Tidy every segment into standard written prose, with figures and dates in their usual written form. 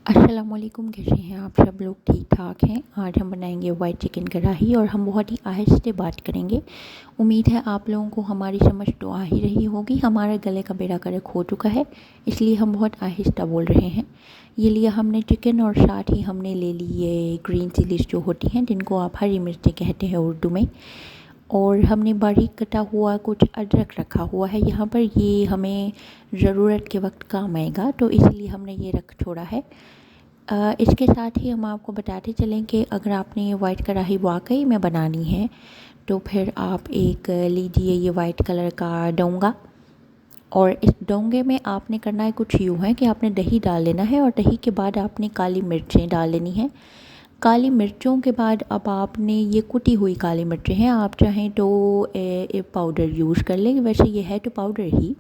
अस्सलामुअलैकुम, कैसे हैं आप सब लोग? ठीक ठाक हैं। आज हम बनाएंगे वाइट चिकन कढ़ाई और हम बहुत ही आहिस्ते बात करेंगे। उम्मीद है आप लोगों को हमारी समझ तो आ ही रही होगी। हमारे गले का बेड़ा गर्क हो चुका है, इसलिए हम बहुत आहिस्ता बोल रहे हैं। ये लिया हमने चिकन और साथ ही हमने ले ली ये ग्रीन चिलीज जो होती हैं, जिनको आप हरी मिर्चें कहते हैं उर्दू में। और हमने बारीक कटा हुआ कुछ अदरक रखा हुआ है यहाँ पर। ये हमें ज़रूरत के वक्त काम आएगा, तो इसलिए हमने ये रख छोड़ा है। इसके साथ ही हम आपको बताते चलें कि अगर आपने वाइट कढ़ाई वाकई में बनानी है तो फिर आप एक लीजिए ये वाइट कलर का डोंगा। और इस डोंगे में आपने करना है कुछ यूँ है कि आपने दही डाल लेना है और दही के बाद आपने काली मिर्चें डाल लेनी है। काली मिर्चों के बाद अब आपने ये कुटी हुई काली मिर्चें हैं, आप चाहें तो पाउडर यूज़ कर लें, वैसे ये है तो पाउडर ही।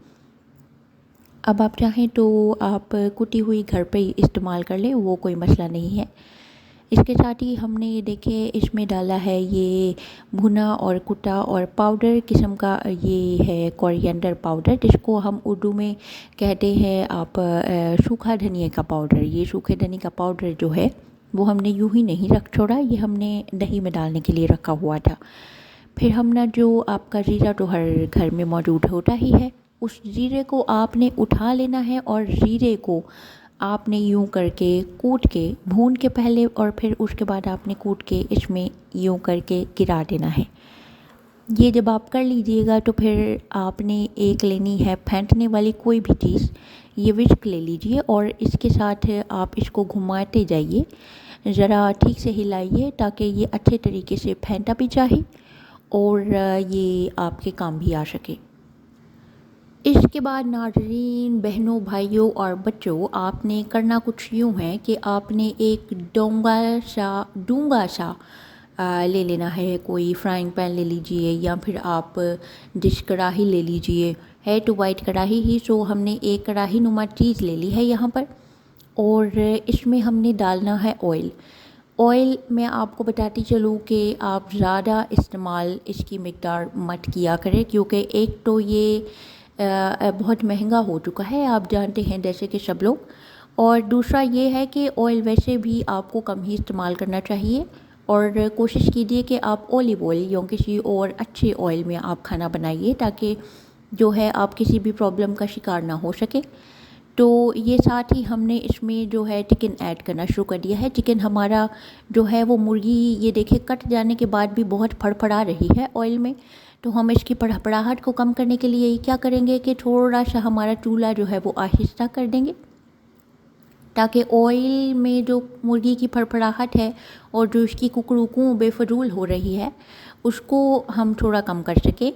अब आप चाहें तो आप कुटी हुई घर पे ही इस्तेमाल कर लें, वो कोई मसला नहीं है। इसके साथ ही हमने ये देखिए इसमें डाला है ये भुना और कुटा और पाउडर किस्म का ये है कोरिएंडर पाउडर, जिसको हम उर्दू में कहते हैं आप सूखा धनिया का पाउडर। ये सूखे धनिया का पाउडर जो है वो हमने यूं ही नहीं रख छोड़ा, ये हमने दही में डालने के लिए रखा हुआ था। फिर हमने जो आपका जीरा तो हर घर में मौजूद होता ही है, उस जीरे को आपने उठा लेना है और जीरे को आपने यूं करके कूट के भून के पहले और फिर उसके बाद आपने कूट के इसमें यूं करके गिरा देना है। ये जब आप कर लीजिएगा तो फिर आपने एक लेनी है फेंटने वाली कोई भी चीज़, ये विस्क ले लीजिए और इसके साथ आप इसको घुमाते जाइए, ज़रा ठीक से हिलाइए ताकि ये अच्छे तरीके से फेंटा भी जाए और ये आपके काम भी आ सके। इसके बाद नाज़रीन, बहनों, भाइयों और बच्चों, आपने करना कुछ यूँ है कि आपने एक डूंगा सा ले लेना है। कोई फ्राइंग पैन ले लीजिए या फिर आप डिश कढ़ाई ले लीजिए। है तो वाइट कढ़ाई ही, सो हमने एक कढ़ाई नुमा चीज़ ले ली है यहाँ पर। और इसमें हमने डालना है ऑयल। ऑयल मैं आपको बताती चलूँ कि आप ज़्यादा इस्तेमाल इसकी मिक़दार मत किया करें, क्योंकि एक तो ये बहुत महंगा हो चुका है, आप जानते हैं जैसे कि सब लोग। और दूसरा ये है कि ऑयल वैसे भी आपको कम ही इस्तेमाल करना चाहिए और कोशिश कीजिए कि आप ऑलिव ऑयल या किसी और अच्छे ऑयल में आप खाना बनाइए, ताकि जो है आप किसी भी प्रॉब्लम का शिकार ना हो सके। तो ये साथ ही हमने इसमें जो है चिकन ऐड करना शुरू कर दिया है। चिकन हमारा जो है वो मुर्गी ये देखिए कट जाने के बाद भी बहुत फड़फड़ा रही है ऑयल में। तो हम इसकी फड़फड़ाहट को कम करने के लिए क्या करेंगे कि थोड़ा सा हमारा चूल्हा जो है वो आहिस्ता कर देंगे, ताकि ऑयल में जो मुर्गी की फड़फड़ाहट है और जो इसकी कुकड़ूकू बेफजूल हो रही है उसको हम थोड़ा कम कर सकें।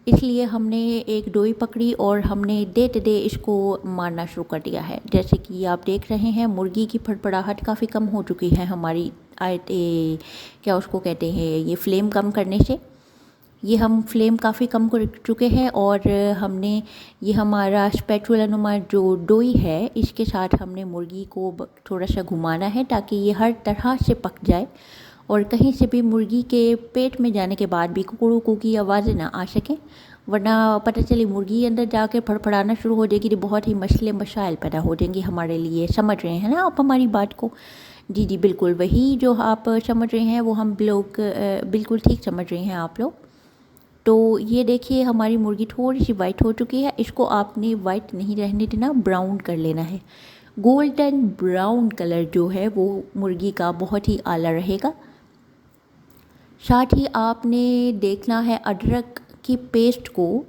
इसलिए हमने एक डोई पकड़ी और हमने डे इसको मारना शुरू कर दिया है। जैसे कि आप देख रहे हैं मुर्गी की फड़फड़ाहट काफ़ी कम हो चुकी है हमारी क्या उसको कहते हैं, ये फ्लेम कम करने से। ये हम फ्लेम काफ़ी कम कर चुके हैं और हमने ये हमारा स्पैचुला नुमा जो डोई है इसके साथ हमने मुर्गी को थोड़ा सा घुमाना है ताकि ये हर तरह से पक जाए और कहीं से भी मुर्गी के पेट में जाने के बाद भी कुकड़ू की आवाज़ें ना आ सकें, वरना पता चले मुर्गी अंदर जाकर फड़फड़ाना शुरू हो जाएगी तो बहुत ही मसले मसाइल पैदा हो जाएंगे हमारे लिए। समझ रहे हैं ना आप हमारी बात को? जी जी बिल्कुल, वही जो आप समझ रहे हैं वो हम लोग बिल्कुल ठीक समझ रहे हैं आप लोग। तो ये देखिए हमारी मुर्गी थोड़ी सी वाइट हो चुकी है, इसको आपने वाइट नहीं रहने देना, ब्राउन कर लेना है। गोल्डन ब्राउन कलर जो है वो मुर्गी का बहुत ही आला रहेगा। साथ ही आपने देखना है अदरक की पेस्ट को,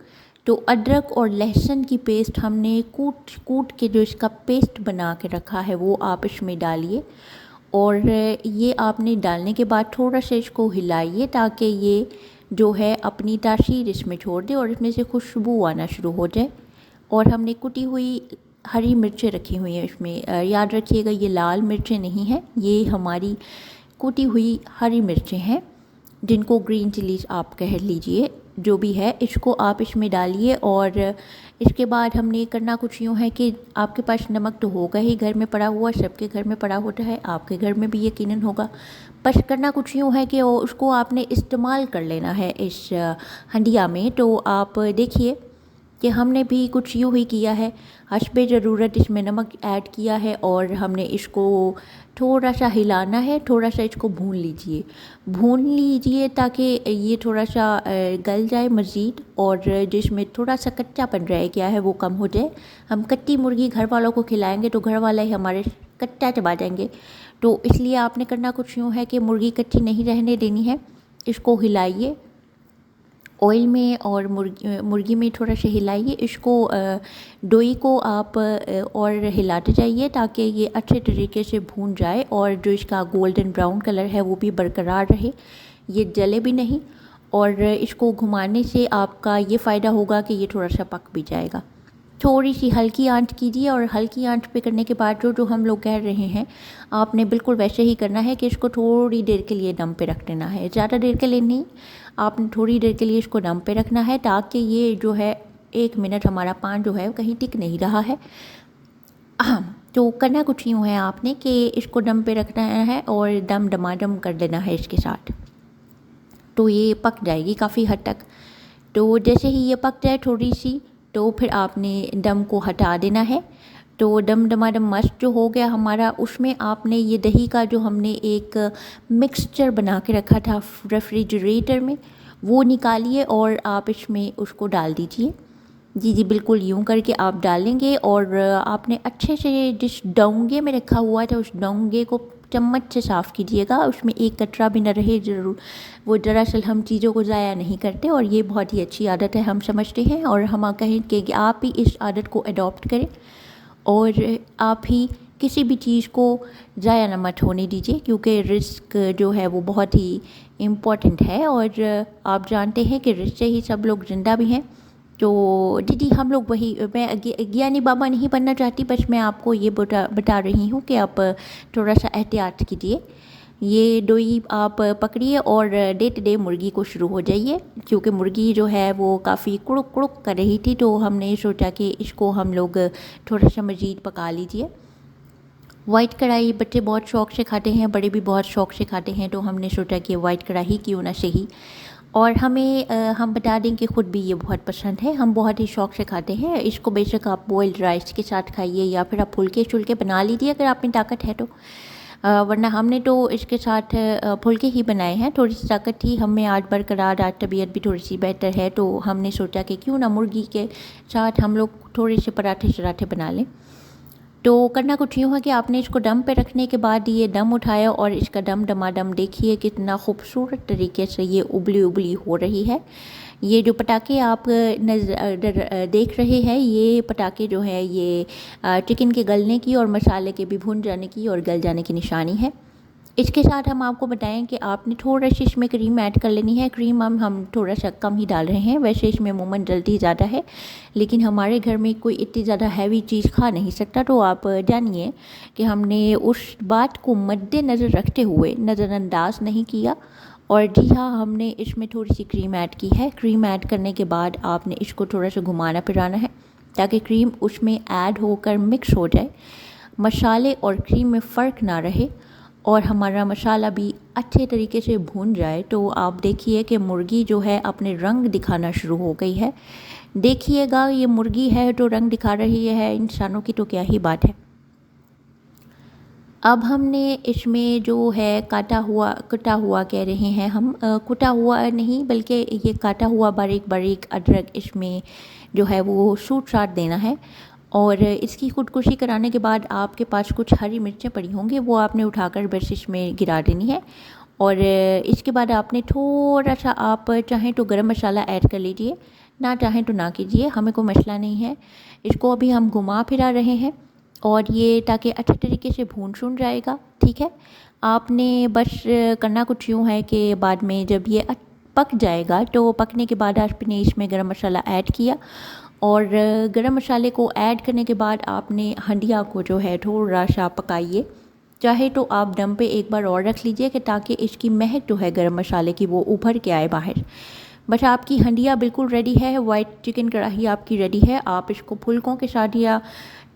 तो अदरक और लहसुन की पेस्ट हमने कूट के जो इसका पेस्ट बना के रखा है वो आप इसमें डालिए और ये आपने डालने के बाद थोड़ा सा इसको हिलाइए ताकि ये जो है अपनी तासीर इसमें छोड़ दे और इसमें से खुशबू आना शुरू हो जाए। और हमने कुटी हुई हरी मिर्चें रखी हुई हैं इसमें, याद रखिएगा ये लाल मिर्चें नहीं हैं, ये हमारी कुटी हुई हरी मिर्चें हैं, जिनको ग्रीन चिलीज आप कह लीजिए, जो भी है इसको आप इसमें डालिए। और इसके बाद हमने करना कुछ यूँ है कि आपके पास नमक तो होगा ही घर में पड़ा हुआ, सबके घर में पड़ा होता है, आपके घर में भी यकीनन होगा। बस करना कुछ यूँ है कि उसको आपने इस्तेमाल कर लेना है इस हंडिया में। तो आप देखिए कि हमने भी कुछ यूँ ही किया है, हस्बे ज़रूरत इसमें नमक ऐड किया है और हमने इसको थोड़ा सा हिलाना है, थोड़ा सा इसको भून लीजिए ताकि ये थोड़ा सा गल जाए मज़ीद, और जिसमें थोड़ा सा कच्चापन रह गया है वो कम हो जाए। हम कच्ची मुर्गी घर वालों को खिलाएंगे तो घर वाले ही हमारे कच्चा चबा जाएंगे, तो इसलिए आपने करना कुछ यूँ है कि मुर्गी कच्ची नहीं रहने देनी है। इसको हिलाइए ऑयल में और मुर्गी में थोड़ा सा हिलाइए इसको, डोई को आप और हिलाते जाइए ताकि ये अच्छे तरीके से भून जाए और जो इसका गोल्डन ब्राउन कलर है वो भी बरकरार रहे, ये जले भी नहीं। और इसको घुमाने से आपका ये फ़ायदा होगा कि ये थोड़ा सा पक भी जाएगा। थोड़ी सी हल्की आंच कीजिए, और हल्की आंच पे करने के बाद जो हम लोग कह रहे हैं आपने बिल्कुल वैसे ही करना है कि इसको थोड़ी देर के लिए दम पे रख देना है, ज़्यादा देर के लिए नहीं, आपने थोड़ी देर के लिए इसको दम पे रखना है ताकि ये जो है 1 मिनट हमारा पान जो है कहीं टिक नहीं रहा है। तो करना कुछ यूँ है आपने कि इसको दम पे रखना है और दम दमादम कर देना है इसके साथ, तो ये पक जाएगी काफ़ी हद तक। तो जैसे ही ये पक जाए थोड़ी सी, तो फिर आपने दम को हटा देना है। तो दम दमादम मस्त जो हो गया हमारा, उसमें आपने ये दही का जो हमने एक मिक्सचर बना के रखा था रेफ्रिजरेटर में, वो निकालिए और आप इसमें उसको डाल दीजिए। जी बिल्कुल यूँ करके आप डालेंगे, और आपने अच्छे से जिस डोंगे में रखा हुआ था उस डोंगे को चम्मच से साफ़ कीजिएगा, उसमें एक कतरा भी न रहे ज़रूर। वो दरअसल हम चीज़ों को ज़ाया नहीं करते और ये बहुत ही अच्छी आदत है, हम समझते हैं, और हम कहें कि आप भी इस आदत को अडॉप्ट करें और आप ही किसी भी चीज़ को ज़ाया न मत होने दीजिए, क्योंकि रिस्क जो है वो बहुत ही इम्पॉर्टेंट है और आप जानते हैं कि रिस्क से ही सब लोग ज़िंदा भी हैं। तो दीदी हम लोग वही, मैं ज्ञानी बाबा नहीं बनना चाहती, बस मैं आपको ये बता रही हूँ कि आप थोड़ा सा एहतियात कीजिए। ये डोई आप पकड़िए और डे टू डे मुर्गी को शुरू हो जाइए, क्योंकि मुर्गी जो है वो काफ़ी कुड़ुक कुड़ुक कर रही थी, तो हमने सोचा कि इसको हम लोग थोड़ा सा मज़ीद पका लीजिए। वाइट कढ़ाई बच्चे बहुत शौक़ से खाते हैं, बड़े भी बहुत शौक़ से खाते हैं, तो हमने सोचा कि वाइट कढ़ाई क्यों ना सही। और हम बता दें कि ख़ुद भी ये बहुत पसंद है, हम बहुत ही शौक़ से खाते हैं इसको। बेशक आप बॉइल्ड राइस के साथ खाइए या फिर आप फुलके शुलके बना लीजिए अगर आप में ताकत है तो, वरना हमने तो इसके साथ फुलके ही बनाए हैं। थोड़ी सी ताकत थी हमें आज बरकरार, आज तबीयत भी थोड़ी सी बेहतर है, तो हमने सोचा कि क्यों ना मुर्गी के साथ हम लोग थोड़े से पराठे शराठे बना लें। तो करना कुछ यूँ है कि आपने इसको दम पे रखने के बाद ये दम उठाया और इसका दम दमादम देखिए कितना खूबसूरत तरीके से ये उबली उबली हो रही है। ये जो पटाखे आप देख रहे हैं, ये पटाखे जो है ये चिकन के गलने की और मसाले के भी भुन जाने की और गल जाने की निशानी है। इसके साथ हम आपको बताएं कि आपने थोड़ा सा इसमें क्रीम ऐड कर लेनी है। क्रीम हम थोड़ा सा कम ही डाल रहे हैं, वैसे इसमें अमूमन डलती ज़्यादा है, लेकिन हमारे घर में कोई इतनी ज़्यादा हैवी चीज़ खा नहीं सकता, तो आप जानिए कि हमने उस बात को मद्देनज़र रखते हुए नज़रअंदाज नहीं किया। और जी हाँ, हमने इसमें थोड़ी सी क्रीम ऐड की है। क्रीम ऐड करने के बाद आपने इसको थोड़ा सा घुमाना फिराना है ताकि क्रीम उसमें ऐड होकर मिक्स हो जाए, मसाले और क्रीम में फ़र्क ना रहे और हमारा मसाला भी अच्छे तरीके से भून जाए। तो आप देखिए कि मुर्गी जो है अपने रंग दिखाना शुरू हो गई है। देखिएगा ये मुर्गी है तो रंग दिखा रही है, इंसानों की तो क्या ही बात है। अब हमने इसमें जो है कटा हुआ कह रहे हैं हम, कुटा हुआ नहीं बल्कि ये काटा हुआ बारीक बारीक अदरक इसमें जो है वो सूट साट देना है। और इसकी खुदकुशी कराने के बाद आपके पास कुछ हरी मिर्चें पड़ी होंगी, वो आपने उठाकर बस इसमें गिरा देनी है। और इसके बाद आपने थोड़ा सा, आप चाहें तो गरम मसाला ऐड कर लीजिए, ना चाहें तो ना कीजिए, हमें कोई मसला नहीं है। इसको अभी हम घुमा फिरा रहे हैं और ये ताकि अच्छे तरीके से भून शून जाएगा, ठीक है। आपने बस करना कुछ यूँ है कि बाद में जब ये पक जाएगा तो पकने के बाद आपने इसमें गरम मसाला ऐड किया, और गरम मसाले को ऐड करने के बाद आपने हंडिया को जो है थोड़ा सा पकाइए। चाहे तो आप दम पे एक बार और रख लीजिए कि ताकि इसकी महक जो है गरम मसाले की वो उभर के आए बाहर। बस आपकी हंडिया बिल्कुल रेडी है, वाइट चिकन कढ़ाई आपकी रेडी है। आप इसको फुलकों के साथ या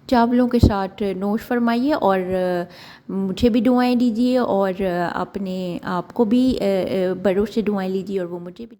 चावलों के साथ नोश फरमाइए और मुझे भी दुआएं दीजिए और अपने आप को भी बड़ों से दुआएं लीजिए और वो मुझे भी